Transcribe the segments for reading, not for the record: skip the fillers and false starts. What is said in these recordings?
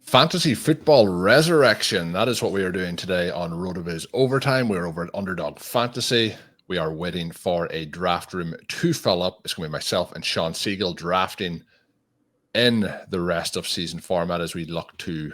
Fantasy Football Resurrection. That is what we are doing today on RotoViz Overtime. We're over at Underdog Fantasy. We are waiting for a draft room to fill up. It's going to be myself and Shawn Siegele drafting in the rest of season format as we look to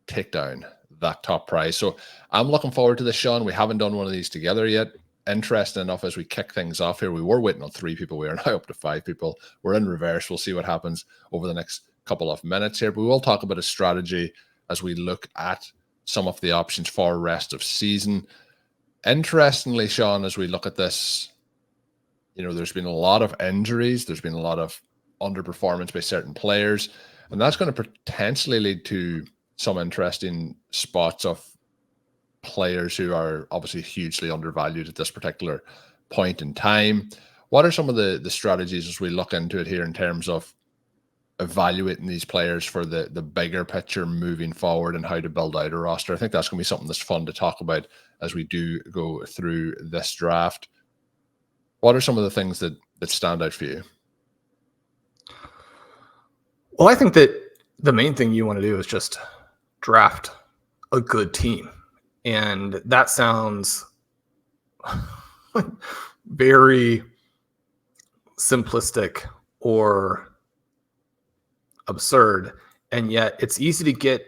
take down that top prize. So I'm looking forward to this, Shawn. We haven't done one of these together yet. Interesting enough, as we kick things off here, we were waiting on 3 people. We are now up to 5 people. We're in reverse. We'll see what happens over the next couple of minutes here, but we will talk about a strategy as we look at some of the options for rest of season. Interestingly, Shawn, as we look at this, there's been a lot of injuries. There's been a lot of underperformance by certain players, and that's going to potentially lead to some interesting spots of players who are obviously hugely undervalued at this particular point in time. What are some of the strategies as we look into it here in terms of evaluating these players for the bigger picture moving forward and how to build out a roster? I think that's going to be something that's fun to talk about as we do go through this draft. What are some of the things that stand out for you? Well, I think that the main thing you want to do is just draft a good team. And that sounds very simplistic or absurd, and yet it's easy to get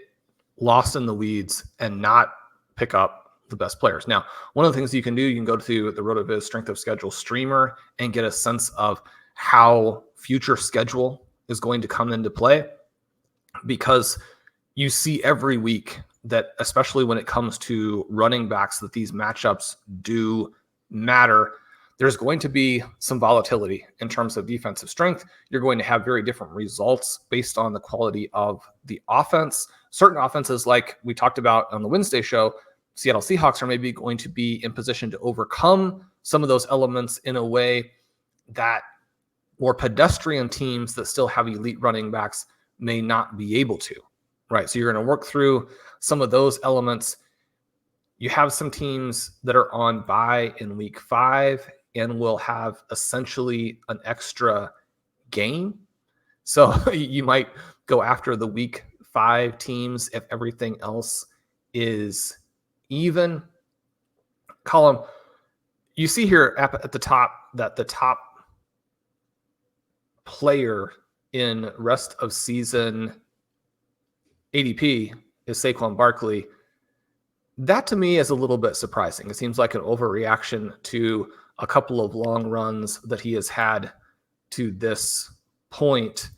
lost in the weeds and not pick up the best players. Now, one of the things you can do, you can go to the RotoViz Strength of Schedule streamer and get a sense of how future schedule is going to come into play, because you see every week that, especially when it comes to running backs, that these matchups do matter. There's going to be some volatility in terms of defensive strength. You're going to have very different results based on the quality of the offense. Certain offenses, like we talked about on the Wednesday show, Seattle Seahawks are maybe going to be in position to overcome some of those elements in a way that more pedestrian teams that still have elite running backs may not be able to, right? So you're going to work through some of those elements. You have some teams that are on bye in week 5 and will have essentially an extra game. So you might go after the week 5 teams if everything else is even. Colm, you see here at the top that the top player in rest of season ADP is Saquon Barkley. That to me is a little bit surprising. It seems like an overreaction to a couple of long runs that he has had to this point.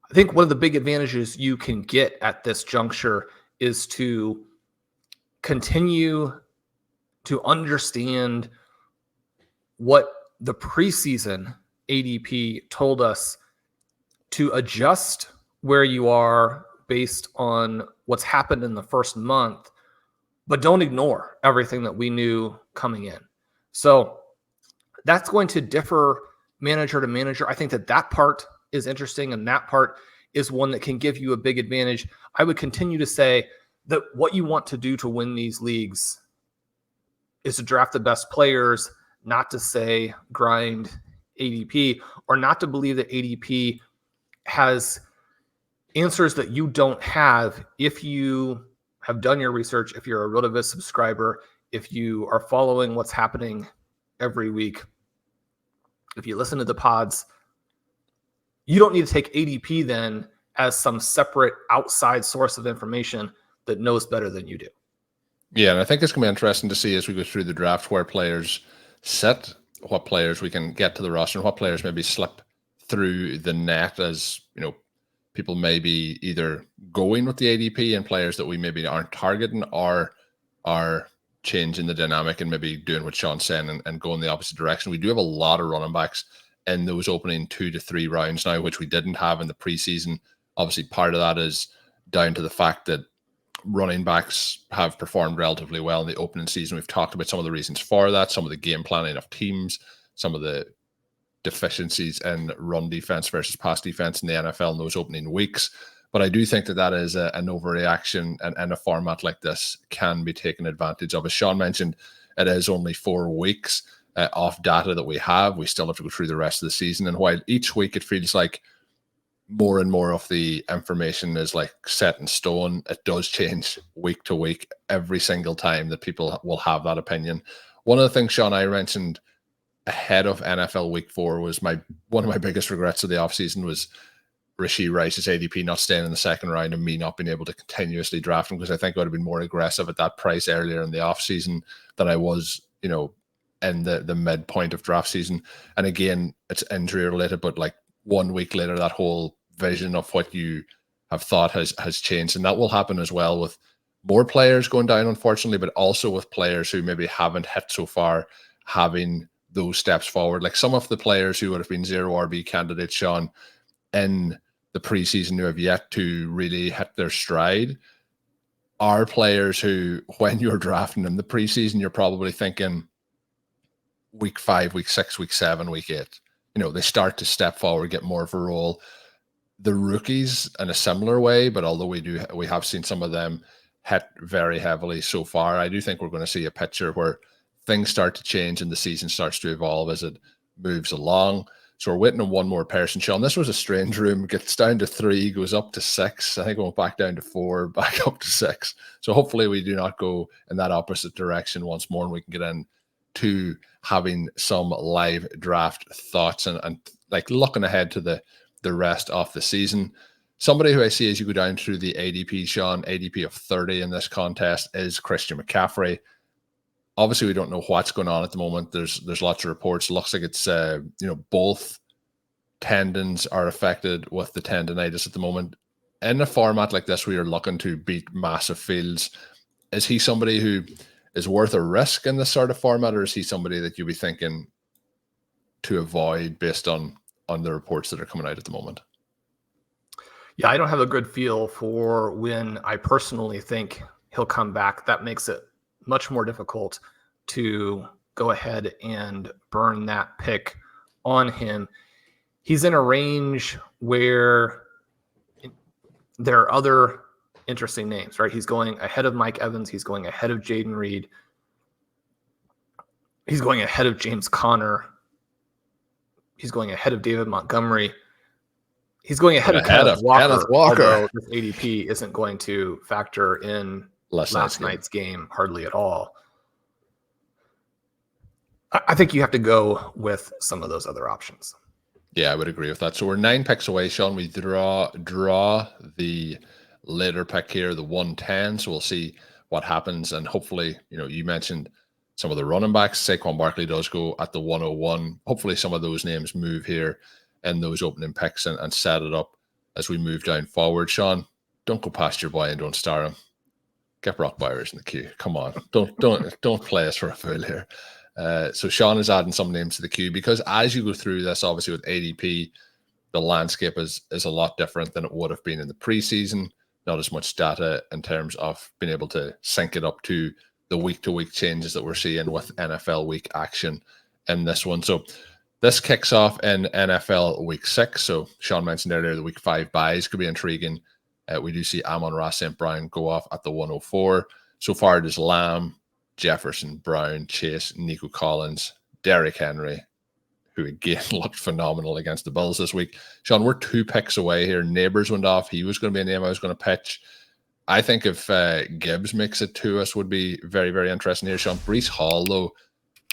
I think one of the big advantages you can get at this juncture is to continue to understand what the preseason ADP told us, to adjust where you are based on what's happened in the first month, but don't ignore everything that we knew coming in. So that's going to differ manager to manager. I think that part is interesting, and that part is one that can give you a big advantage. I would continue to say that what you want to do to win these leagues is to draft the best players, not to say grind ADP, or not to believe that ADP has answers that you don't have if you have done your research, if you're a RotoViz subscriber, if you are following what's happening every week, if you listen to the pods. You don't need to take ADP then as some separate outside source of information that knows better than you do. Yeah, and I think it's going to be interesting to see as we go through the draft where players sit, what players we can get to the roster, and what players maybe slip through the net, as people may be either going with the ADP and players that we maybe aren't targeting, or are changing the dynamic and maybe doing what Shawn's saying and going the opposite direction. We do have a lot of running backs in those opening 2 to 3 rounds now, which we didn't have in the preseason. Obviously, part of that is down to the fact that running backs have performed relatively well in the opening season. We've talked about some of the reasons for that, some of the game planning of teams, some of the deficiencies in run defense versus pass defense in the NFL in those opening weeks. But I do think that is an overreaction, and a format like this can be taken advantage of. As Shawn mentioned, it is only 4 weeks of data that we have. We still have to go through the rest of the season. And while each week it feels like more and more of the information is like set in stone. It does change week to week every single time that people will have that opinion. One of the things, Shawn, I mentioned ahead of NFL Week 4 was one of my biggest regrets of the offseason was Rashee Rice's ADP not staying in the second round and me not being able to continuously draft him, because I think I would have been more aggressive at that price earlier in the offseason than I was, in the midpoint of draft season. And again, it's injury related, but like 1 week later, that whole vision of what you have thought has changed. And that will happen as well with more players going down, unfortunately, but also with players who maybe haven't hit so far having those steps forward. Like some of the players who would have been 0 RB candidates, Shawn, in the preseason who have yet to really hit their stride are players who, when you're drafting in the preseason, you're probably thinking week 5, week 6, week 7, week 8. They start to step forward, get more of a role. The rookies in a similar way, but although we have seen some of them hit very heavily so far, I do think we're going to see a picture where things start to change and the season starts to evolve as it moves along. So we're waiting on one more person. Shawn, this was a strange room. It gets down to 3, goes up to 6. I think we'll back down to 4, back up to 6. So hopefully we do not go in that opposite direction once more, and we can get into having some live draft thoughts and like looking ahead to the rest of the season. Somebody who I see as you go down through the ADP, Shawn, ADP of 30 in this contest is Christian McCaffrey. Obviously, we don't know what's going on at the moment. There's lots of reports. Looks like it's both tendons are affected with the tendonitis at the moment. In a format like this, we are looking to beat massive fields. Is he somebody who is worth a risk in this sort of format, or is he somebody that you'd be thinking to avoid based on the reports that are coming out at the moment? Yeah, I don't have a good feel for when I personally think he'll come back. That makes it much more difficult to go ahead and burn that pick on him. He's in a range where there are other interesting names, right? He's going ahead of Mike Evans. He's going ahead of Jaden Reed. He's going ahead of James Conner. He's going ahead of David Montgomery. He's going ahead of Kenneth Walker. Although this ADP isn't going to factor in last night's game hardly at all. I think you have to go with some of those other options. Yeah, I would agree with that. So we're 9 picks away, Shawn. We draw the later pick here, the 110. So we'll see what happens. And hopefully, you mentioned some of the running backs. Saquon Barkley does go at the 101. Hopefully some of those names move here in those opening picks and set it up as we move down forward. Shawn, don't go past your boy and don't star him. Get Brock Bowers in the queue. Come on. Don't play us for a fool here. So Shawn is adding some names to the queue because as you go through this, obviously with ADP, the landscape is a lot different than it would have been in the preseason. Not as much data in terms of being able to sync it up to the week-to-week changes that we're seeing with NFL week action in this one. So this kicks off in NFL week 6. So Shawn mentioned earlier the week 5 buys could be intriguing. We do see Amon-Ra St. Brown go off at the 104. So far it is Lamb, Jefferson, Brown, Chase, Nico Collins, Derrick Henry, who again looked phenomenal against the Bills this week. Shawn, we're 2 picks away here. Neighbors went off. He was going to be a name I was going to pitch. I think if Gibbs makes it to us would be very, very interesting here. Shawn, Breece Hall, though,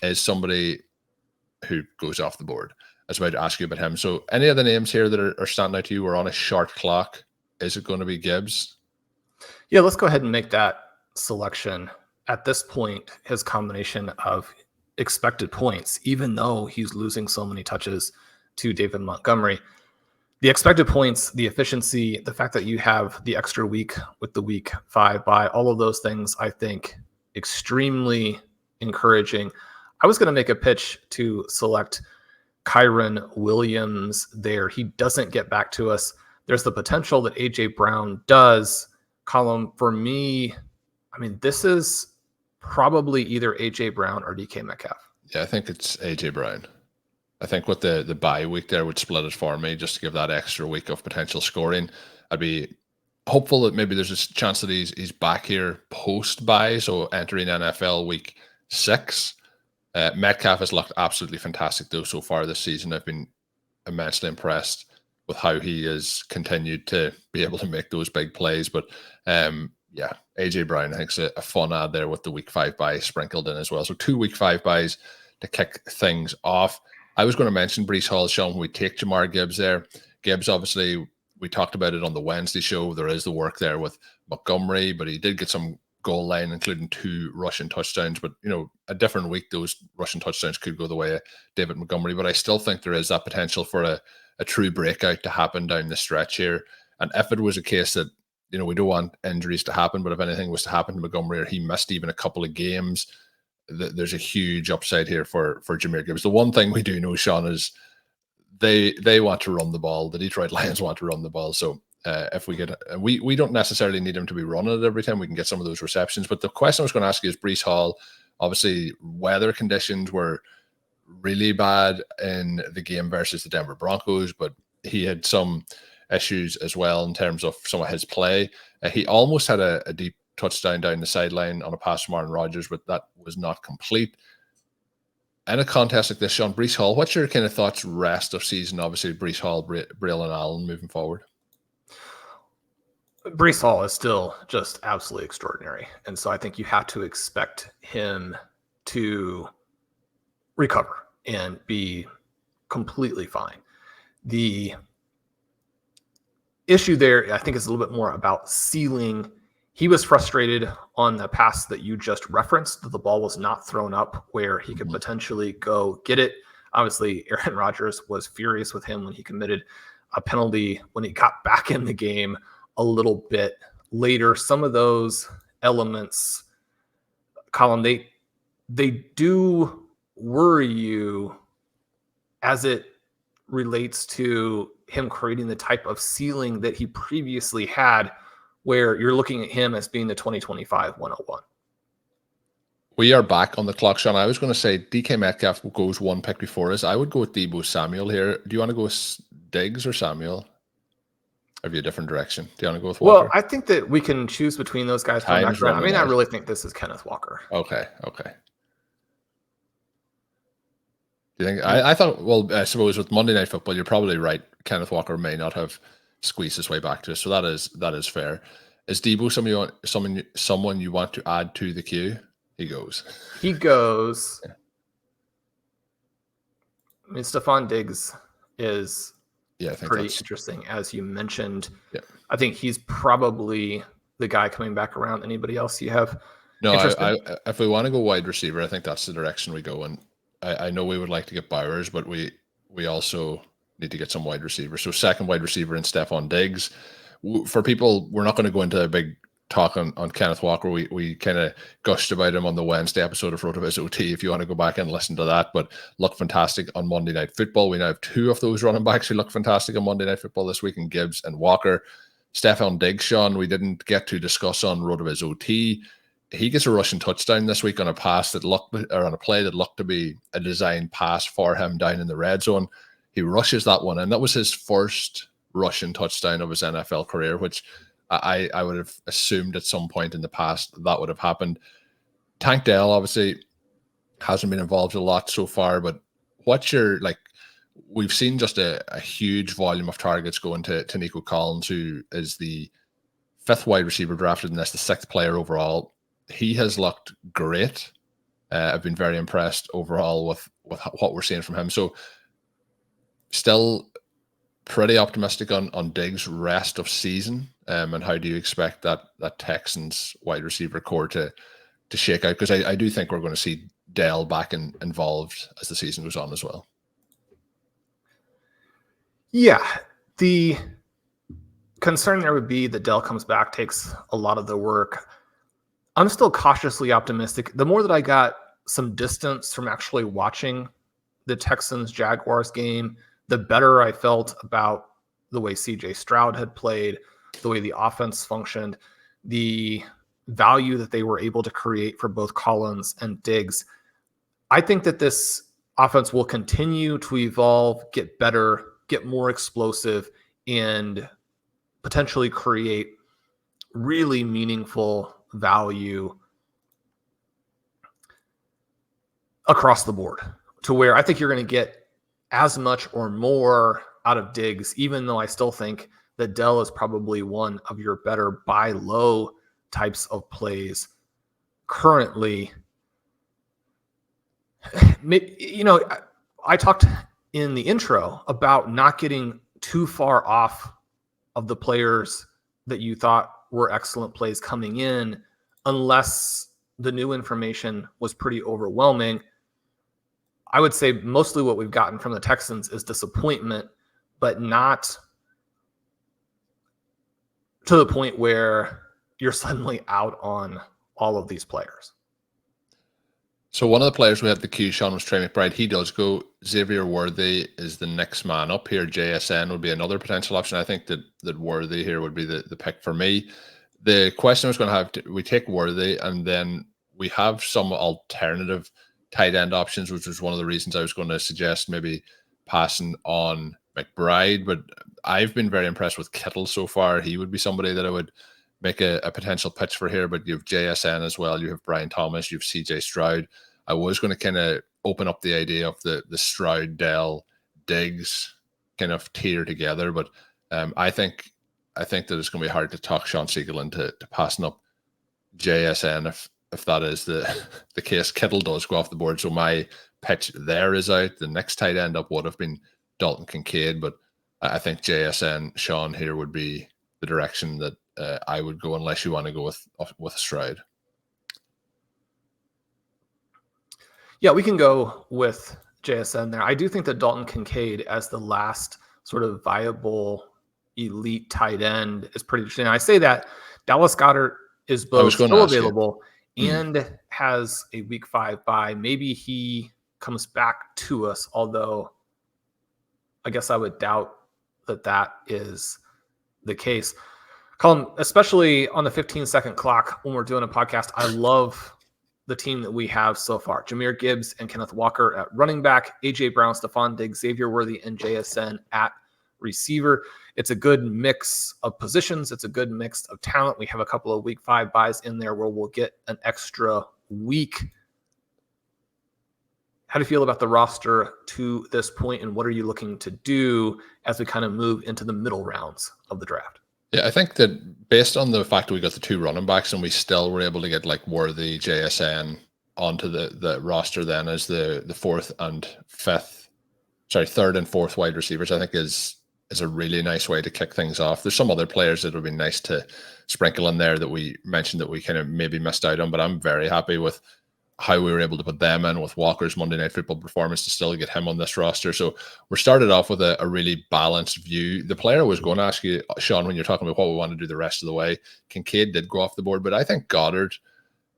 is somebody who goes off the board. I was about to ask you about him. So any of the names here that are standing out to you? We're on a short clock. Is it going to be Gibbs? Yeah, let's go ahead and make that selection. At this point, his combination of expected points, even though he's losing so many touches to David Montgomery, the expected points, the efficiency, the fact that you have the extra week with the week 5 bye, all of those things, I think, extremely encouraging. I was going to make a pitch to select Kyren Williams there. He doesn't get back to us. There's the potential that A.J. Brown does. Colm, for me, I mean, this is probably either A.J. Brown or DK Metcalf. Yeah, I think it's A.J. Brown. I think with the bye week there would split it for me just to give that extra week of potential scoring. I'd be hopeful that maybe there's a chance that he's back here post-bye, so entering NFL week 6. Metcalf has looked absolutely fantastic, though, so far this season. I've been immensely impressed how he has continued to be able to make those big plays. But yeah, AJ Brown, I think, is a fun ad there with the week 5 bye sprinkled in as well. So 2 week 5 buys to kick things off. I was going to mention Breece Hall, Shawn, when we take Jahmyr Gibbs there. Gibbs, obviously, we talked about it on the Wednesday show. There is the work there with Montgomery, but he did get some goal line, including 2 rushing touchdowns. But, a different week, those rushing touchdowns could go the way of David Montgomery. But I still think there is that potential for a true breakout to happen down the stretch here. And if it was a case that, we don't want injuries to happen, but if anything was to happen to Montgomery or he missed even a couple of games, there's a huge upside here for Jahmyr Gibbs. The one thing we do know, Shawn, is they want to run the ball. The Detroit Lions want to run the ball. So if we get, we don't necessarily need him to be running it every time. We can get some of those receptions. But the question I was going to ask you is Breece Hall. Obviously, weather conditions were really bad in the game versus the Denver Broncos, but he had some issues as well in terms of some of his play. He almost had a deep touchdown down the sideline on a pass from Aaron Rodgers, but that was not complete. In a contest like this, Shawn, Breece Hall, what's your kind of thoughts rest of season? Obviously, Breece Hall, Braelon Allen moving forward. Breece Hall is still just absolutely extraordinary. And so I think you have to expect him to recover and be completely fine. The issue there, I think, is a little bit more about ceiling. He was frustrated on the pass that you just referenced, that the ball was not thrown up where he could potentially go get it. Obviously, Aaron Rodgers was furious with him when he committed a penalty when he got back in the game a little bit later. Some of those elements, Colm, they do worry you as it relates to him creating the type of ceiling that he previously had, where you're looking at him as being the 2025 101. We are back on the clock, Shawn. I was going to say DK Metcalf goes 1 pick before us. I would go with Deebo Samuel here. Do you want to go with Diggs or Samuel? Or have you a different direction? Do you want to go with Walker? Well, I think that we can choose between those guys. I really think this is Kenneth Walker. Okay. Do you think? I thought, well, I suppose with Monday Night Football, you're probably right. Kenneth Walker may not have squeezed his way back to us, so that is fair. Is Deebo someone you want to add to the queue? He goes. Yeah. I mean, Stefon Diggs is pretty interesting, as you mentioned. Yeah. I think he's probably the guy coming back around. Anybody else you have? No, if we want to go wide receiver, I think that's the direction we go. And I know we would like to get Bowers, but we also need to get some wide receivers. So second wide receiver in Stefon Diggs. For people, we're not going to go into a big talk on Kenneth Walker. We kind of gushed about him on the Wednesday episode of RotoViz OT, if you want to go back and listen to that. But looked fantastic on Monday Night Football. We now have 2 of those running backs who look fantastic on Monday Night Football this week, in Gibbs and Walker. Stefon Diggs, Shawn, we didn't get to discuss on RotoViz OT. He gets a rushing touchdown this week on a play that looked to be a designed pass for him down in the red zone. He rushes that one, and that was his first rushing touchdown of his NFL career, which I would have assumed at some point in the past that would have happened. Tank Dell obviously hasn't been involved a lot so far, but what's your, we've seen just a huge volume of targets going to Nico Collins, who is the 5th wide receiver drafted, and that's the 6th player overall. He has looked great. I've been very impressed overall with what we're seeing from him. So still pretty optimistic on Diggs' rest of season. And how do you expect that Texans wide receiver core to shake out? Because I do think we're going to see Dell back involved as the season goes on as well. Yeah. The concern there would be that Dell comes back, takes a lot of the work. I'm still cautiously optimistic. The more that I got some distance from actually watching the Texans-Jaguars game, the better I felt about the way CJ Stroud had played, the way the offense functioned, the value that they were able to create for both Collins and Diggs. I think that this offense will continue to evolve, get better, get more explosive, and potentially create really meaningful value across the board, to where I think you're going to get as much or more out of Diggs, even though I still think that Dell is probably one of your better buy low types of plays currently. You know, I talked in the intro about not getting too far off of the players that you thought were excellent plays coming in, unless the new information was pretty overwhelming. I would say mostly what we've gotten from the Texans is disappointment, but not to the point where you're suddenly out on all of these players. So one of the players we had the queue, Shawn, was Trey McBride. He does go. Xavier Worthy is the next man up here. JSN would be another potential option. I think that Worthy here would be the pick for me. The question I was going to have, we take Worthy, and then we have some alternative tight end options, which was one of the reasons I was going to suggest maybe passing on McBride. But I've been very impressed with Kittle so far. He would be somebody that I would make a potential pitch for here, but you have JSN as well. You have Brian Thomas, you have CJ Stroud. I was going to kind of open up the idea of the Stroud, Dell, Diggs kind of tier together, but I think that it's going to be hard to talk Shawn Siegele into passing up JSN if that is the case. Kittle does go off the board, so my pitch there is out. The next tight end up would have been Dalton Kincaid, but I think JSN, Shawn, here would be the direction that I would go, unless you want to go with Stroud. Yeah, we can go with JSN there. I do think that Dalton Kincaid as the last sort of viable elite tight end is pretty interesting. And I say that Dallas Goedert is both still available and has a week 5 bye. Maybe he comes back to us, although I guess I would doubt that is the case. Colm, especially on the 15-second clock when we're doing a podcast, I love the team that we have so far. Jahmyr Gibbs and Kenneth Walker at running back, A.J. Brown, Stefon Diggs, Xavier Worthy, and JSN at receiver. It's a good mix of positions. It's a good mix of talent. We have a couple of week 5 buys in there where we'll get an extra week. How do you feel about the roster to this point, and what are you looking to do as we kind of move into the middle rounds of the draft? Yeah, I think that based on the fact that we got the 2 running backs and we still were able to get like Worthy, JSN onto the roster then as the third and fourth wide receivers, I think is a really nice way to kick things off. There's some other players that would be nice to sprinkle in there that we mentioned that we kind of maybe missed out on, but I'm very happy with how we were able to put them in with Walker's Monday Night Football performance to still get him on this roster. So we're started off with a really balanced view. The player I was going to ask you, Shawn, when you're talking about what we want to do the rest of the way, Kincaid did go off the board, but I think Goddard,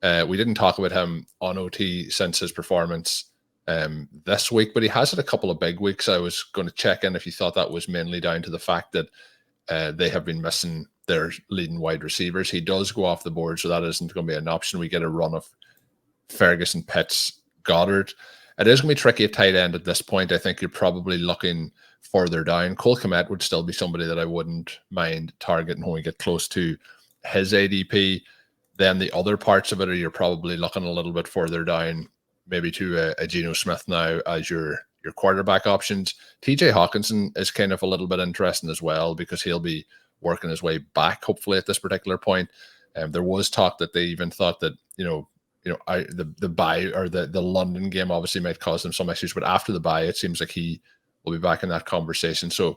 we didn't talk about him on OT since his performance this week, but he has had a couple of big weeks. I was going to check in if you thought that was mainly down to the fact that they have been missing their leading wide receivers. He does go off the board, so that isn't going to be an option. We get a run of Ferguson, Pitts, Goddard. It is going to be tricky at tight end at this point. I think you're probably looking further down. Cole Kmet would still be somebody that I wouldn't mind targeting when we get close to his ADP. Then the other parts of it are you're probably looking a little bit further down, maybe to a Geno Smith now as your quarterback options. TJ Hawkinson is kind of a little bit interesting as well because he'll be working his way back, hopefully, at this particular point. There was talk that they even thought that, the bye or the London game obviously might cause them some issues, but after the bye, it seems like he will be back in that conversation. So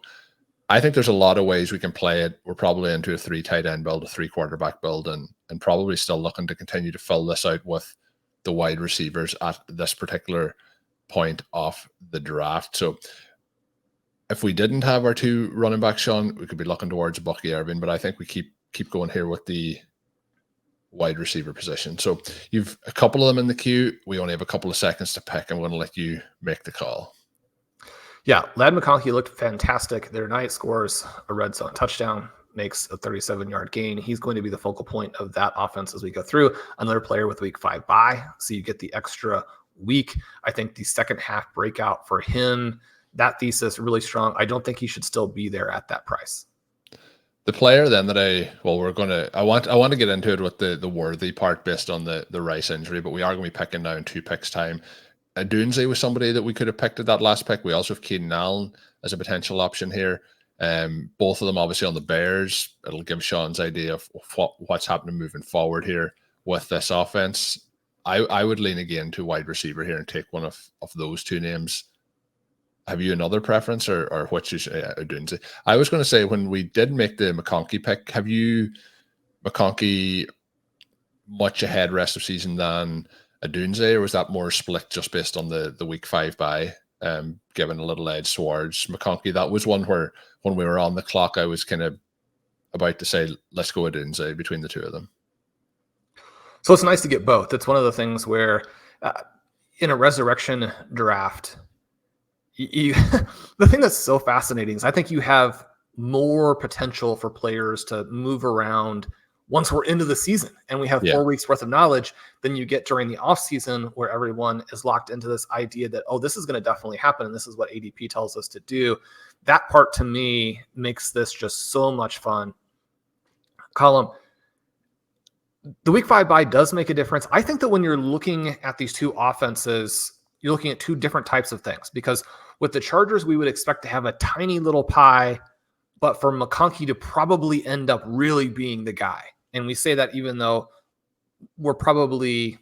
I think there's a lot of ways we can play it. We're probably into a 3 tight end build, a 3 quarterback build, and probably still looking to continue to fill this out with the wide receivers at this particular point of the draft. So if we didn't have our 2 running backs, Shawn, we could be looking towards Bucky Irving, but I think we keep going here with the wide receiver position. So you've a couple of them in the queue. We only have a couple of seconds to pick. I'm going to let you make the call. Yeah, Lad McConkey looked fantastic. Their night scores a red zone touchdown, makes a 37-yard gain. He's going to be the focal point of that offense as we go through. Another player with week 5 bye, so you get the extra week. I think the second half breakout for him, that thesis really strong. I don't think he should still be there at that price. The player then that I want to get into it with the Worthy part based on the Rice injury, but we are going to be picking now in 2 picks time. Odunze was somebody that we could have picked at that last pick. We also have Keenan Allen as a potential option here. Both of them obviously on the Bears. It'll give Shawn's idea of what's happening moving forward here with this offense. I would lean again to wide receiver here and take one of those two names. Have you another preference or what you Odunze? I was going to say, when we did make the McConkey pick, have you McConkey much ahead rest of season than Odunze, or was that more split just based on the week 5 bye, giving a little edge towards McConkey? That was one where when we were on the clock, I was kind of about to say, let's go Odunze between the two of them. So it's nice to get both. It's one of the things where in a resurrection draft, the thing that's so fascinating is I think you have more potential for players to move around once we're into the season and we have 4 weeks worth of knowledge than you get during the off season, where everyone is locked into this idea that, oh, this is going to definitely happen, and this is what ADP tells us to do. That part to me makes this just so much fun. Colm, the week 5 bye does make a difference. I think that when you're looking at these two offenses, you're looking at two different types of things, because with the Chargers, we would expect to have a tiny little pie, but for McConkey to probably end up really being the guy. And we say that even though we're probably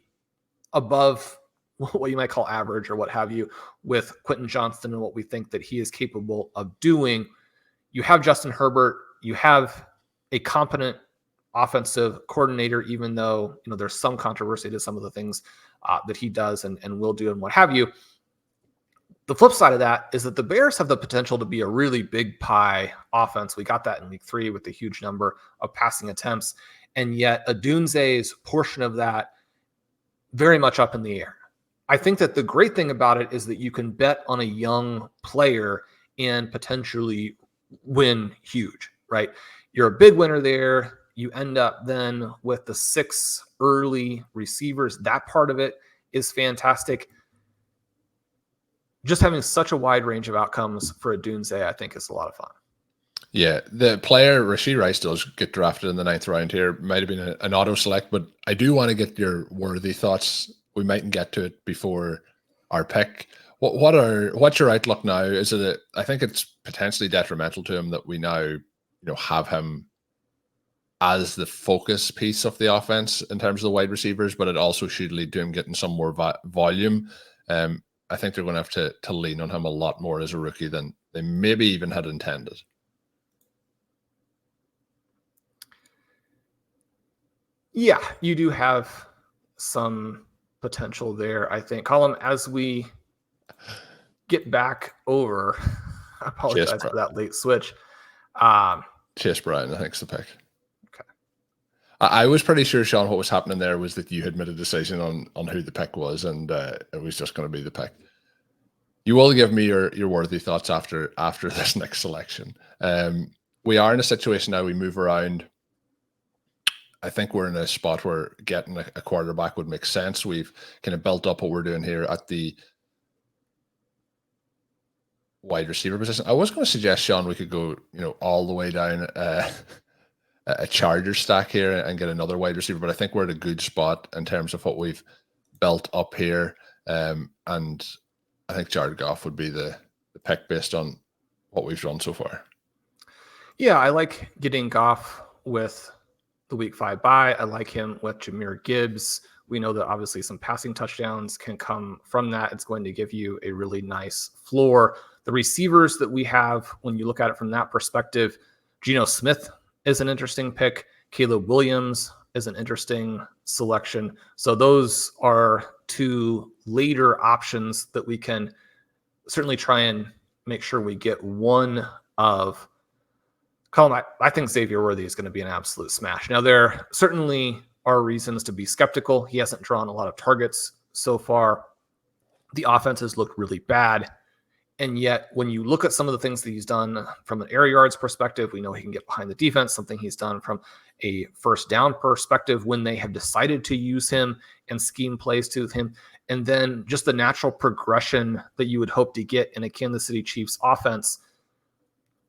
above what you might call average or what have you with Quentin Johnston and what we think that he is capable of doing. You have Justin Herbert, you have a competent offensive coordinator, even though there's some controversy to some of the things that he does and will do and what have you. The flip side of that is that the Bears have the potential to be a really big pie offense. We got that in week 3 with the huge number of passing attempts. And yet Odunze's portion of that very much up in the air. I think that the great thing about it is that you can bet on a young player and potentially win huge, right? You're a big winner there. You end up then with the 6 early receivers. That part of it is fantastic. Just having such a wide range of outcomes for Odunze, I think, is a lot of fun. Yeah, the player, Rashee Rice, does get drafted in the 9th round here. Might have been an auto select, but I do want to get your Worthy thoughts. We mightn't get to it before our pick. What's your outlook now? Is it I think it's potentially detrimental to him that we now have him as the focus piece of the offense in terms of the wide receivers, but it also should lead to him getting some more volume. I think they're going to have to lean on him a lot more as a rookie than they maybe even had intended. Yeah, you do have some potential there, I think. Colm, as we get back over, I apologize for that late switch. Chase Brown, I think, is the pick. Okay. I was pretty sure, Shawn, what was happening there was that you had made a decision on who the pick was, and it was just going to be the pick. You will give me your Worthy thoughts after this next selection. We are in a situation now, we move around. I think we're in a spot where getting a quarterback would make sense. We've kind of built up what we're doing here at the wide receiver position. I was going to suggest, Shawn, we could go, all the way down a Charger stack here and get another wide receiver, but I think we're at a good spot in terms of what we've built up here. And I think Jared Goff would be the pick based on what we've done so far. Yeah, I like getting Goff with the week 5 bye. I like him with Jahmyr Gibbs. We know that obviously some passing touchdowns can come from that. It's going to give you a really nice floor. The receivers that we have, when you look at it from that perspective, Geno Smith is an interesting pick. Caleb Williams is an interesting selection. So those are 2 later options that we can certainly try and make sure we get one of. Colm, I think Xavier Worthy is going to be an absolute smash. Now, there certainly are reasons to be skeptical. He hasn't drawn a lot of targets so far. The offense has looked really bad. And yet, when you look at some of the things that he's done from an air yards perspective, we know he can get behind the defense, something he's done from a first down perspective when they have decided to use him and scheme plays to him. And then just the natural progression that you would hope to get in a Kansas City Chiefs offense.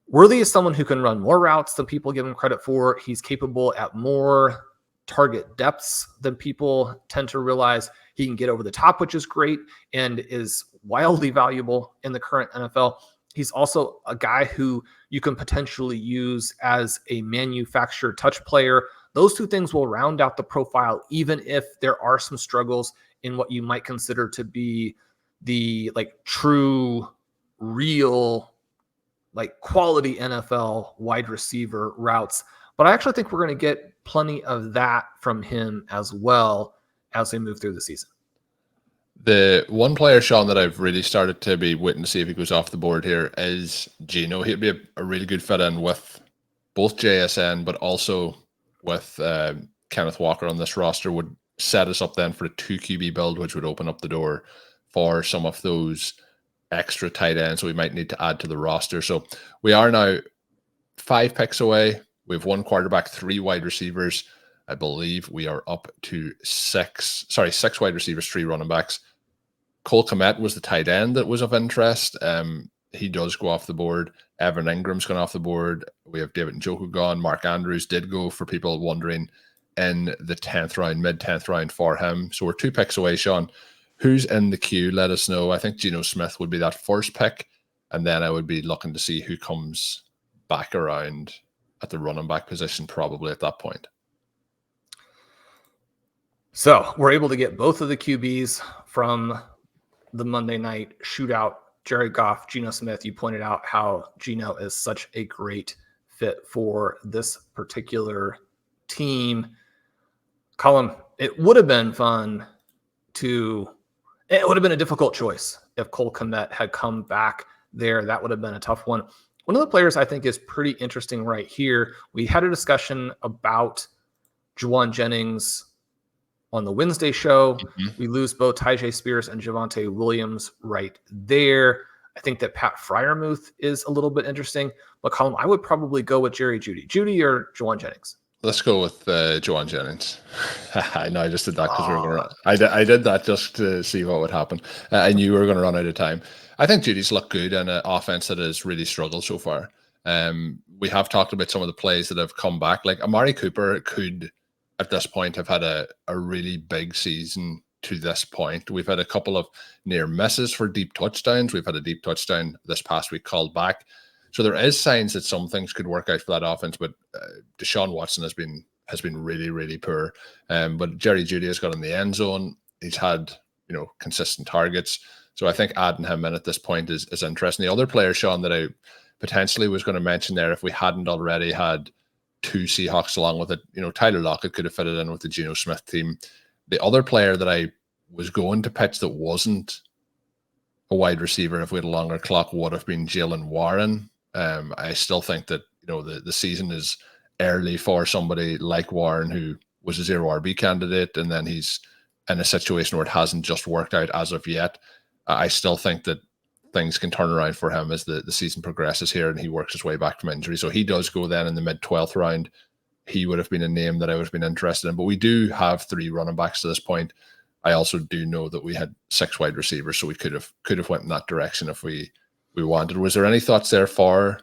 Worthy is someone who can run more routes than people give him credit for. He's capable at more target depths than people tend to realize. He can get over the top, which is great and is wildly valuable in the current NFL. He's also a guy who you can potentially use as a manufactured touch player. Those two things will round out the profile, even if there are some struggles in what you might consider to be the like true, real, like quality NFL wide receiver routes. But I actually think we're going to get plenty of that from him as well as we move through the season. The one player, Shawn, that I've really started to be waiting to see if he goes off the board here is Geno. He'd be a really good fit in with both JSN, but also with Kenneth Walker on this roster. Would set us up then for a 2 QB build, which would open up the door for some of those extra tight ends we might need to add to the roster. So we are now 5 picks away. We have 1 quarterback, 3 wide receivers. I believe we are up to 6 wide receivers, 3 running backs. Cole Kmet was the tight end that was of interest. He does go off the board. Evan Ingram's gone off the board. We have David Njoku gone. Mark Andrews did go, for people wondering, in the 10th round, mid-10th round for him. So we're 2 picks away, Shawn. Who's in the queue? Let us know. I think Geno Smith would be that first pick, and then I would be looking to see who comes back around at the running back position probably at that point. So we're able to get both of the QBs from the Monday night shootout. Jared Goff, Geno Smith. You pointed out how Geno is such a great fit for this particular team. Colm, it would have been fun it would have been a difficult choice if Cole Kmet had come back there. That would have been a tough one. One of the players I think is pretty interesting right here. We had a discussion about Juwan Jennings on the Wednesday show. We lose both Tyjae Spears and Javonte Williams right there. I think that Pat Freiermuth is a little bit interesting, but Colm, I would probably go with Jerry Jeudy. Jeudy or Juwan Jennings? Let's go with Juwan Jennings. I know I just did that because we were going to. I did that just to see what would happen. I knew we were going to run out of time. I think Judy's looked good in an offense that has really struggled so far. We have talked about some of the plays that have come back. Like Amari Cooper could, at this point, have had a really big season to this point. We've had a couple of near misses for deep touchdowns. We've had a deep touchdown this past week called back. So there is signs that some things could work out for that offense, but Deshaun Watson has been really, really poor. But Jerry Jeudy has got in the end zone. He's had, consistent targets. So I think adding him in at this point is interesting. The other player, Shawn, that I potentially was going to mention there, if we hadn't already had 2 Seahawks along with it, Tyler Lockett could have fitted in with the Geno Smith team. The other player that I was going to pitch that wasn't a wide receiver, if we had a longer clock, would have been Jaylen Warren. I still think that the season is early for somebody like Warren, who was a 0 RB candidate, and then he's in a situation where it hasn't just worked out as of yet. I still think that things can turn around for him as the season progresses here and he works his way back from injury. So he does go then in the mid-12th round. He would have been a name that I would have been interested in. But we do have 3 running backs to this point. I also do know that we had 6 wide receivers, so we could have went in that direction if we wanted. Was there any thoughts there for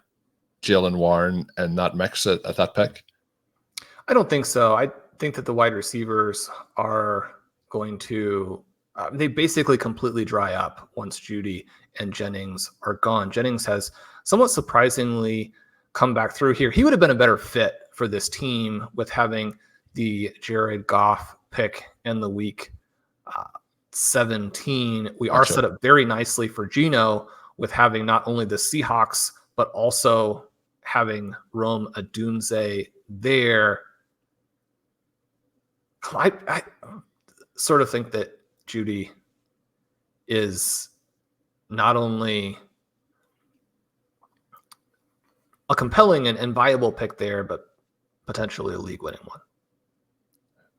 Jaylen Warren and that mix at that pick? I don't think so. I think that the wide receivers are going to they basically completely dry up once Jeudy and Jennings are gone. Jennings has somewhat surprisingly come back through here. He would have been a better fit for this team with having the Jared Goff pick in the week 17. We are set up very nicely for Geno with having not only the Seahawks, but also having Rome Odunze there. I sort of think that Jeudy is not only a compelling and viable pick there, but potentially a league-winning one.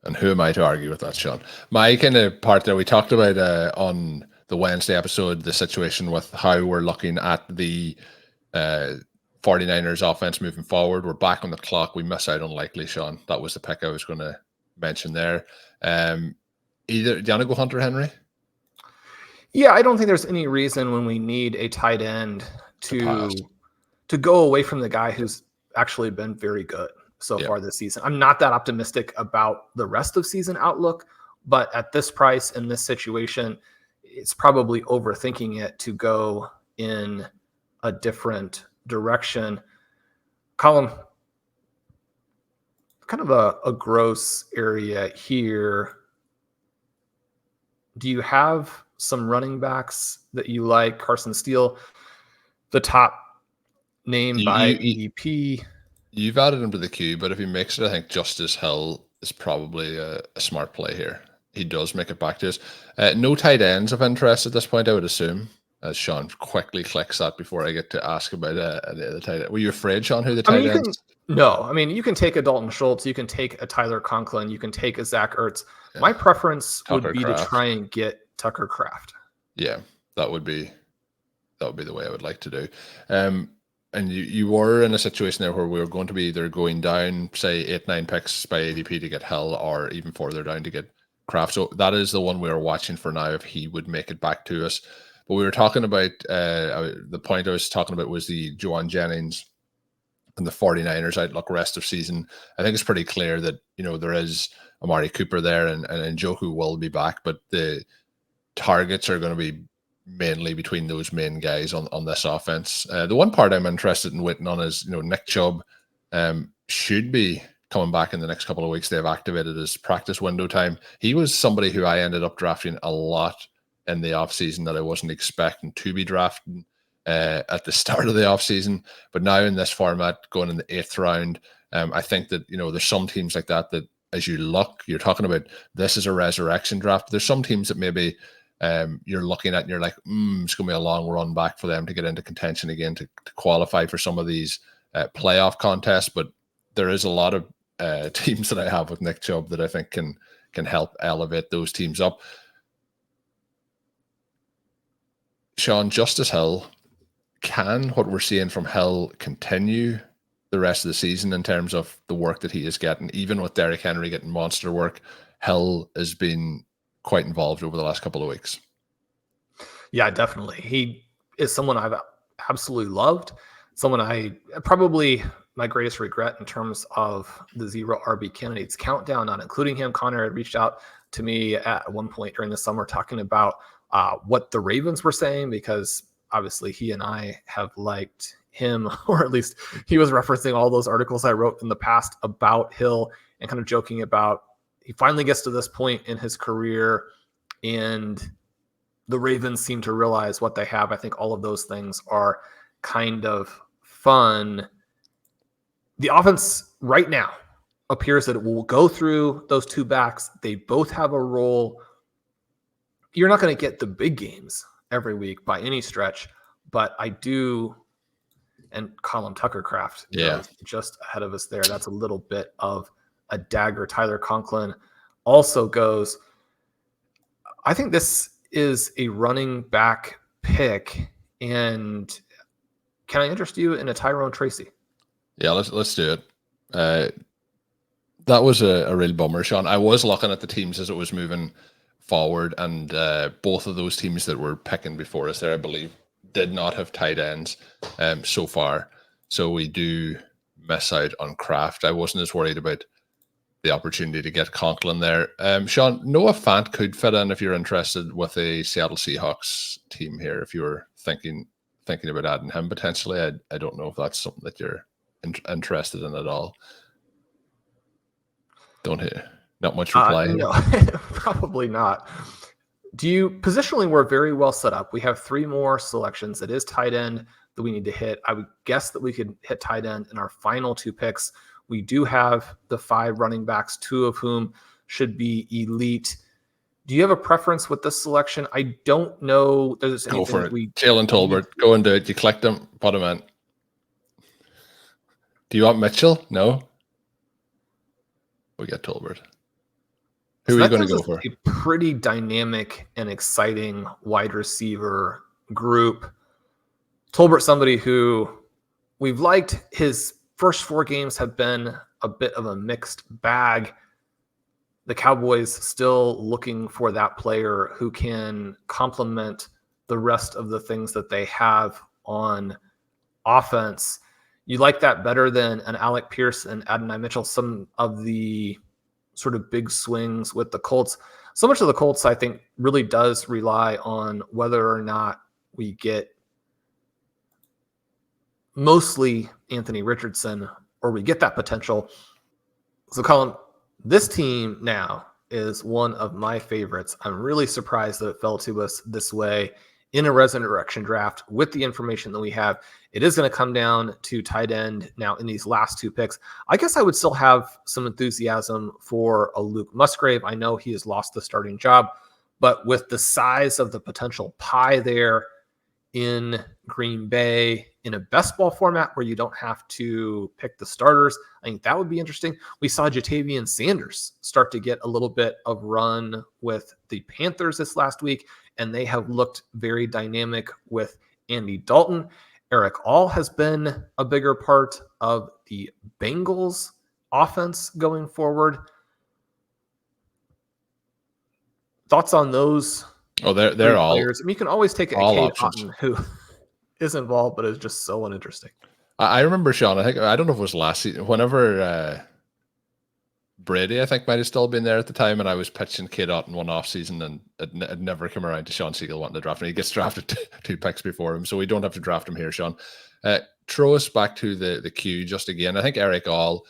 And who am I to argue with that, Shawn? My kind of part there, we talked about on the Wednesday episode, the situation with how we're looking at the 49ers offense moving forward. We're back on the clock. We miss out on Likely, Shawn. That was the pick I was going to mention there. Either, do you want to go Hunter Henry? Yeah, I don't think there's any reason when we need a tight end to go away from the guy who's actually been very good so far this season. I'm not that optimistic about the rest of season outlook But at this price, in this situation, it's probably overthinking it to go in a different direction. Colm, kind of a gross area here. Do you have some running backs that you like? Carson Steele, the top name by ADP. You've added him to the queue, but if he makes it, I think Justice Hill is probably a smart play here. He does make it back to us. No tight ends of interest at this point, I would assume, as Shawn quickly clicks that before I get to ask about the tight end. Were you afraid, Shawn, who the tight ends? No, I mean, you can take a Dalton Schultz, you can take a Tyler Conklin, you can take a Zach Ertz. Yeah. My preference would be to try and get Tucker Kraft. Yeah, that would be the way I would like to do. And you were in a situation there where we were going to be either going down, say, 8-9 picks by ADP to get Hill, or even further down to get Kraft. So that is the one we are watching for now, if he would make it back to us. But we were talking about, the point I was talking about was the Juwan Jennings and the 49ers outlook rest of season. I think it's pretty clear that, there is Amari Cooper there and Njoku will be back, but the targets are going to be mainly between those main guys on this offense. The one part I'm interested in waiting on is, Nick Chubb should be coming back in the next couple of weeks. They've activated his practice window time. He was somebody who I ended up drafting a lot in the offseason that I wasn't expecting to be drafting at the start of the offseason. But now in this format, going in the 8th round, I think that, there's some teams like that as you look, you're talking about this is a resurrection draft. There's some teams that maybe you're looking at and you're like, it's going to be a long run back for them to get into contention again to qualify for some of these playoff contests. But there is a lot of teams that I have with Nick Chubb that I think can help elevate those teams up. Shawn, Justice Hill, can what we're seeing from Hill continue the rest of the season in terms of the work that he is getting? Even with Derrick Henry getting monster work, Hill has been quite involved over the last couple of weeks. Yeah, definitely. He is someone I've absolutely loved. Someone I probably my greatest regret in terms of the 0 RB candidates countdown, not including him. Connor had reached out to me at one point during the summer talking about what the Ravens were saying, because obviously he and I have liked him, or at least he was referencing all those articles I wrote in the past about Hill and kind of joking about he finally gets to this point in his career and the Ravens seem to realize what they have. I think all of those things are kind of fun. The offense right now appears that it will go through those two backs. They both have a role. You're not going to get the big games every week by any stretch, but I do. And Colm Tucker Kraft, just ahead of us there. That's a little bit of a dagger. Tyler Conklin also goes. I think this is a running back pick. And can I interest you in a Tyrone Tracy? Yeah, let's do it. That was a real bummer, Shawn. I was looking at the teams as it was moving forward, and both of those teams that were picking before us there, I believe, did not have tight ends so far. So we do miss out on Kraft. I wasn't as worried about the opportunity to get Conklin there. Shawn, Noah Fant could fit in if you're interested with a Seattle Seahawks team here. If you were thinking about adding him potentially, I don't know if that's something that you're interested in at all. Don't hear. Not much reply. No, probably not. Positionally, we're very well set up. We have 3 more selections. It is tight end that we need to hit. I would guess that we could hit tight end in our final 2 picks. We do have the 5 running backs, 2 of whom should be elite. Do you have a preference with this selection? I don't know. There's go for it. Jalen Tolbert. Go and do it. You click them, put them in. Do you want Mitchell? No. We get Tolbert. Who are you going to go for? A pretty dynamic and exciting wide receiver group. Tolbert, somebody who we've liked. His first 4 games have been a bit of a mixed bag. The Cowboys still looking for that player who can complement the rest of the things that they have on offense. You like that better than an Alec Pierce and Adonai Mitchell, some of the sort of big swings with the Colts. So much of the Colts, I think, really does rely on whether or not we get mostly Anthony Richardson or we get that potential. So Colm, this team now is one of my favorites. I'm really surprised that it fell to us this way in a resurrection draft with the information that we have. It is going to come down to tight end now in these last 2 picks. I guess I would still have some enthusiasm for a Luke Musgrave. I know he has lost the starting job, but with the size of the potential pie there in Green Bay in a best ball format where you don't have to pick the starters, I think that would be interesting. We saw Jatavian Sanders start to get a little bit of run with the Panthers this last week, and they have looked very dynamic with Andy Dalton. Eric All has been a bigger part of the Bengals offense going forward. Thoughts on those? Oh, they're all players. I mean, you can always take a Cade Otton who is involved, but is just so uninteresting. I remember, Shawn, I don't know if it was last season, whenever Brady, I think, might have still been there at the time, and I was pitching Cade Otton one off season, and it never came around to Shawn Siegele wanting to draft him. He gets drafted 2 picks before him, so we don't have to draft him here, Shawn. Throw us back to the queue just again. I think Eric All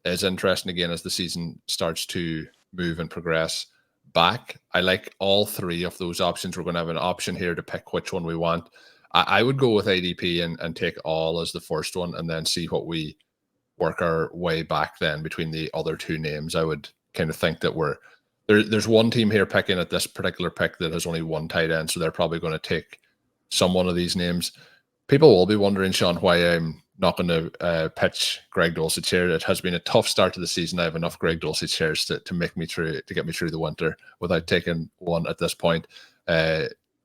is interesting again as the season starts to move and progress back. I like all 3 of those options. We're going to have an option here to pick which one we want. I would go with ADP and take All as the first one, and then see what we work our way back then between the other 2 names. I would kind of think that there's one team here picking at this particular pick that has only 1 tight end, so they're probably going to take one of these names. People will be wondering, Shawn, why I'm not going to pitch Greg Dulcich here. It has been a tough start to the season. I have enough Greg Dulcich shares to get me through the winter without taking one at this point.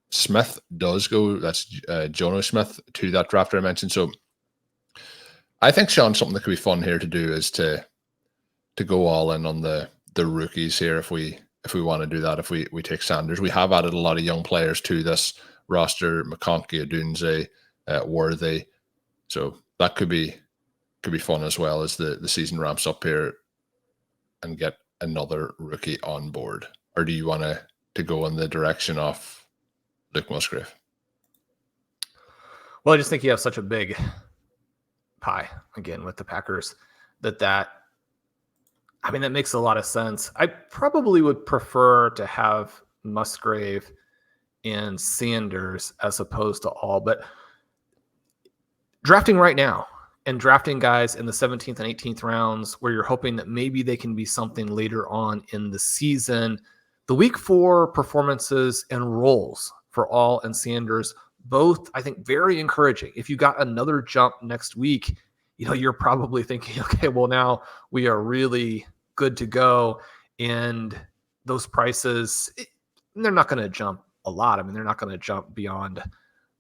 Smith does go. That's Jono Smith to that drafter I mentioned. So I think, Shawn, something that could be fun here to do is to go all in on the rookies here if we want to do that. If we take Sanders, we have added a lot of young players to this roster: McConkey, Odunze, Worthy. So that could be fun as well as the season ramps up here and get another rookie on board. Or do you want to go in the direction of Luke Musgrave? Well, I just think you have such a big pie again with the Packers that makes a lot of sense. I probably would prefer to have Musgrave and Sanders as opposed to All, but drafting right now and drafting guys in the 17th and 18th rounds where you're hoping that maybe they can be something later on in the season, the week 4 performances and roles for All and Sanders, both, I think, very encouraging. If you got another jump next week, you're probably thinking, okay, well, now we are really good to go. And those prices, they're not going to jump a lot. I mean, they're not going to jump beyond,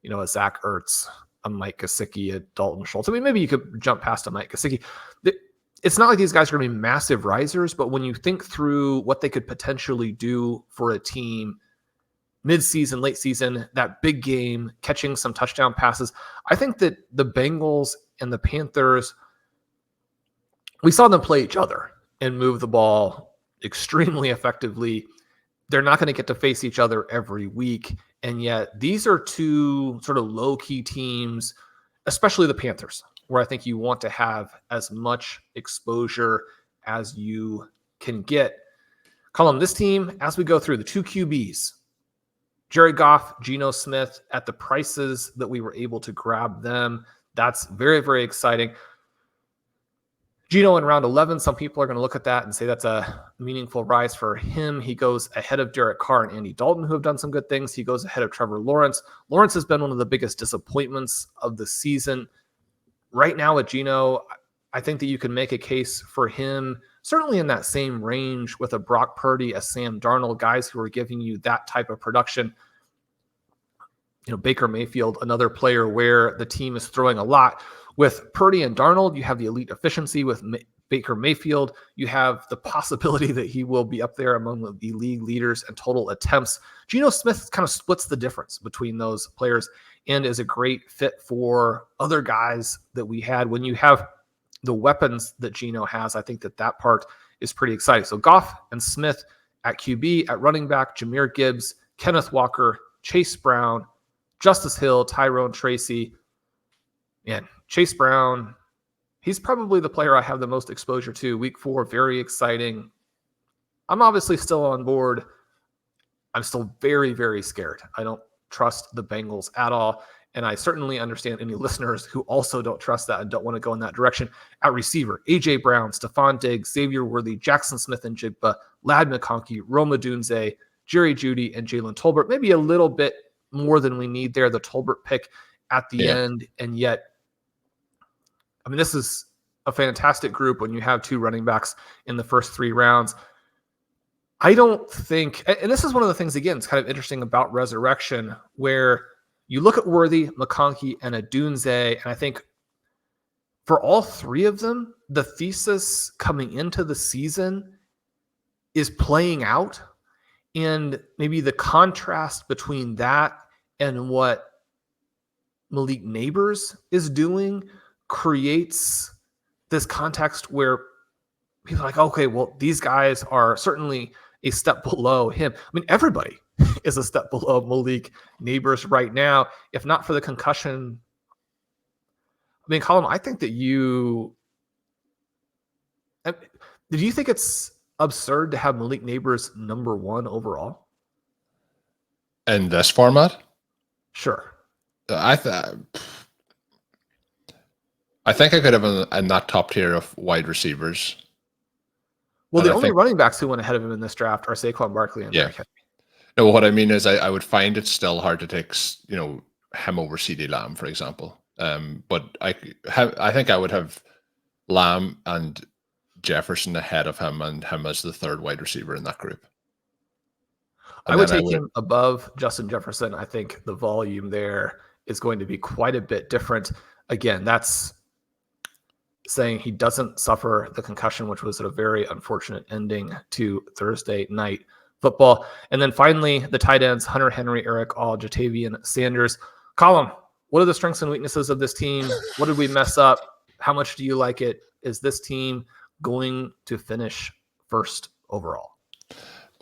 a Zach Ertz, a Mike Gesicki, a Dalton Schultz. I mean, maybe you could jump past a Mike Gesicki. It's not like these guys are going to be massive risers, but when you think through what they could potentially do for a team mid-season, late season, that big game, catching some touchdown passes, I think that the Bengals and the Panthers, we saw them play each other and move the ball extremely effectively. They're not going to get to face each other every week. And yet these are 2 sort of low-key teams, especially the Panthers, where I think you want to have as much exposure as you can get. Colm, this team, as we go through the 2 QBs, Jared Goff, Geno Smith, at the prices that we were able to grab them, that's very, very exciting. Geno in round 11, some people are going to look at that and say that's a meaningful rise for him. He goes ahead of Derek Carr and Andy Dalton, who have done some good things. He goes ahead of Trevor Lawrence. Lawrence has been one of the biggest disappointments of the season. Right now at Geno, I think that you can make a case for him certainly in that same range with a Brock Purdy, a Sam Darnold, guys who are giving you that type of production. Baker Mayfield, another player where the team is throwing a lot. With Purdy and Darnold, you have the elite efficiency. With Baker Mayfield, you have the possibility that he will be up there among the league leaders in total attempts. Geno Smith kind of splits the difference between those players and is a great fit for other guys that we had. When you have the weapons that Geno has, I think that part is pretty exciting. So Goff and Smith at QB, at running back, Jahmyr Gibbs, Kenneth Walker, Chase Brown, Justice Hill, Tyrone Tracy. And Chase Brown, he's probably the player I have the most exposure to. Week 4, very exciting. I'm obviously still on board. I'm still very, very scared. I don't trust the Bengals at all. And I certainly understand any listeners who also don't trust that and don't want to go in that direction. At receiver, A.J. Brown, Stefon Diggs, Xavier Worthy, Jackson Smith and Jigba, Lad McConkey, Rome Odunze, Jerry Jeudy, and Jalen Tolbert. Maybe a little bit more than we need there, the Tolbert pick at the end. And yet, I mean, this is a fantastic group when you have 2 running backs in the first 3 rounds. I don't think, and this is one of the things, again, it's kind of interesting about Resurrection, where you look at Worthy, McConkey, and Odunze, and I think for all 3 of them, the thesis coming into the season is playing out. And maybe the contrast between that and what Malik Neighbors is doing creates this context where people are like, okay, well, these guys are certainly a step below him. I mean, everybody is a step below Malik Neighbors right now, if not for the concussion. I mean, Colm, I think that did you think it's absurd to have Malik Neighbors number 1 overall? In this format? Sure. I think I could have in that top tier of wide receivers. Well, the only running backs who went ahead of him in this draft are Saquon Barkley and Derrick Henry. No, what I mean is I would find it still hard to take, him over CeeDee Lamb, for example. But I think I would have Lamb and Jefferson ahead of him and him as the 3rd wide receiver in that group. And I would take him above Justin Jefferson. I think the volume there is going to be quite a bit different. Again, that's saying he doesn't suffer the concussion, which was a very unfortunate ending to Thursday night football. And then finally, the tight ends, Hunter Henry, Eric All, Jatavian Sanders. Colm, what are the strengths and weaknesses of this team? What did we mess up? How much do you like it? Is this team going to finish first overall?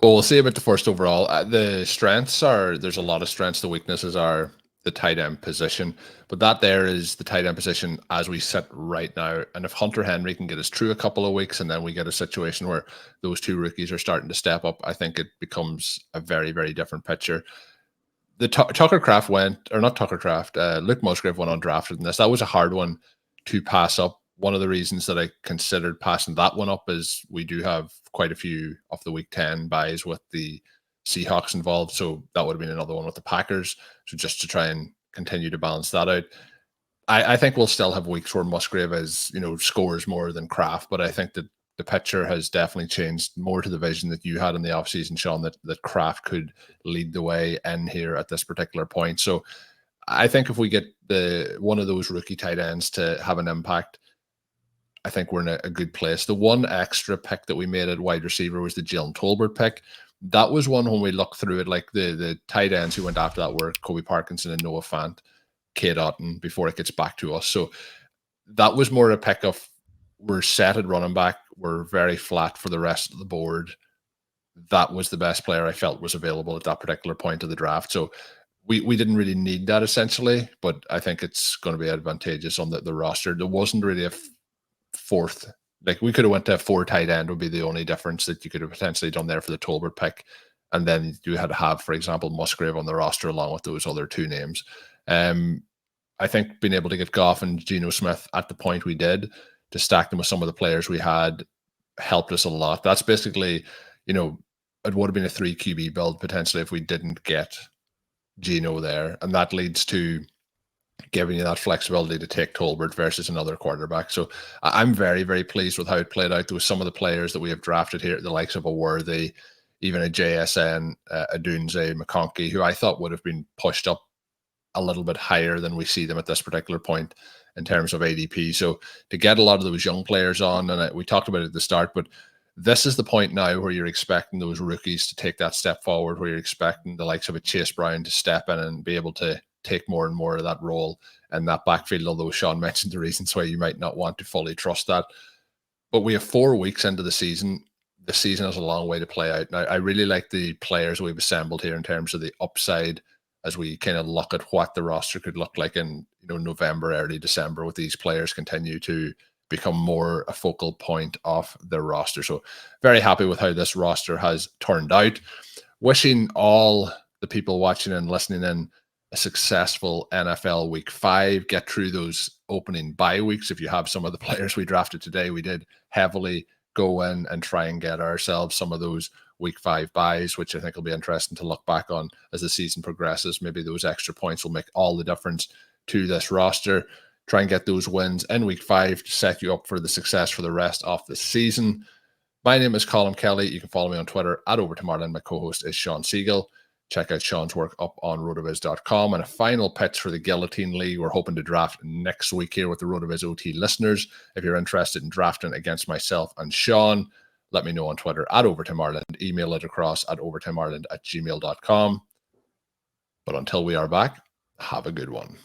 Well, we'll see about the first overall. The strengths there's a lot of strengths. The weaknesses are the tight end position, but that there is the tight end position as we sit right now. And if Hunter Henry can get us through a couple of weeks and then we get a situation where those 2 rookies are starting to step up, I think it becomes a very, very different picture. The Luke Musgrave went undrafted in this. That was a hard one to pass up. One of the reasons that I considered passing that one up is we do have quite a few of the week 10 buys with the Seahawks involved, so that would have been another one with the Packers. So just to try and continue to balance that out, I think we'll still have weeks where Musgrave scores more than Kraft, but I think that the picture has definitely changed more to the vision that you had in the offseason, Shawn, that Kraft could lead the way in here at this particular point. So I think if we get one of those rookie tight ends to have an impact, I think we're in a good place. The one extra pick that we made at wide receiver was the Jalen Tolbert pick. That was one when we looked through it, like the tight ends who went after that were Kobe Parkinson and Noah Fant, Cade Otton before it gets back to us. So that was more a pick of we're set at running back. We're very flat for the rest of the board. That was the best player I felt was available at that particular point of the draft. So we didn't really need that essentially, but I think it's going to be advantageous on the roster. There wasn't really a 4th. Like we could have went to a 4 tight end would be the only difference that you could have potentially done there for the Tolbert pick. And then you had to have, for example, Musgrave on the roster along with those other 2 names. I think being able to get Goff and Geno Smith at the point we did to stack them with some of the players we had helped us a lot. That's basically, it would have been a 3 QB build potentially if we didn't get Geno there. And that leads to giving you that flexibility to take Tolbert versus another quarterback. So I'm very, very pleased with how it played out. There was some of the players that we have drafted here, the likes of a Worthy, even a JSN, Odunze, McConkey, who I thought would have been pushed up a little bit higher than we see them at this particular point in terms of ADP. So to get a lot of those young players on, and we talked about it at the start, but this is the point now where you're expecting those rookies to take that step forward, where you're expecting the likes of a Chase Brown to step in and be able to take more and more of that role in that backfield, although Shawn mentioned the reasons why you might not want to fully trust that. But we have 4 weeks into the season. The season has a long way to play out. Now, I really like the players we've assembled here in terms of the upside as we kind of look at what the roster could look like in November, early December, with these players continue to become more a focal point of their roster. So very happy with how this roster has turned out. Wishing all the people watching and listening in a successful NFL Week 5. Get through those opening bye weeks. If you have some of the players we drafted today, we did heavily go in and try and get ourselves some of those Week 5 buys, which I think will be interesting to look back on as the season progresses. Maybe those extra points will make all the difference to this roster. Try and get those wins in Week 5 to set you up for the success for the rest of the season. My name is Colm Kelly. You can follow me on Twitter at Overtime. My co-host is Shawn Siegele. Check out Shawn's work up on rotoviz.com. And a final pitch for the Guillotine League we're hoping to draft next week here with the RotoViz OT listeners. If you're interested in drafting against myself and Shawn, let me know on Twitter at Overtime Ireland. Email it across at overtimeireland@gmail.com. But until we are back, have a good one.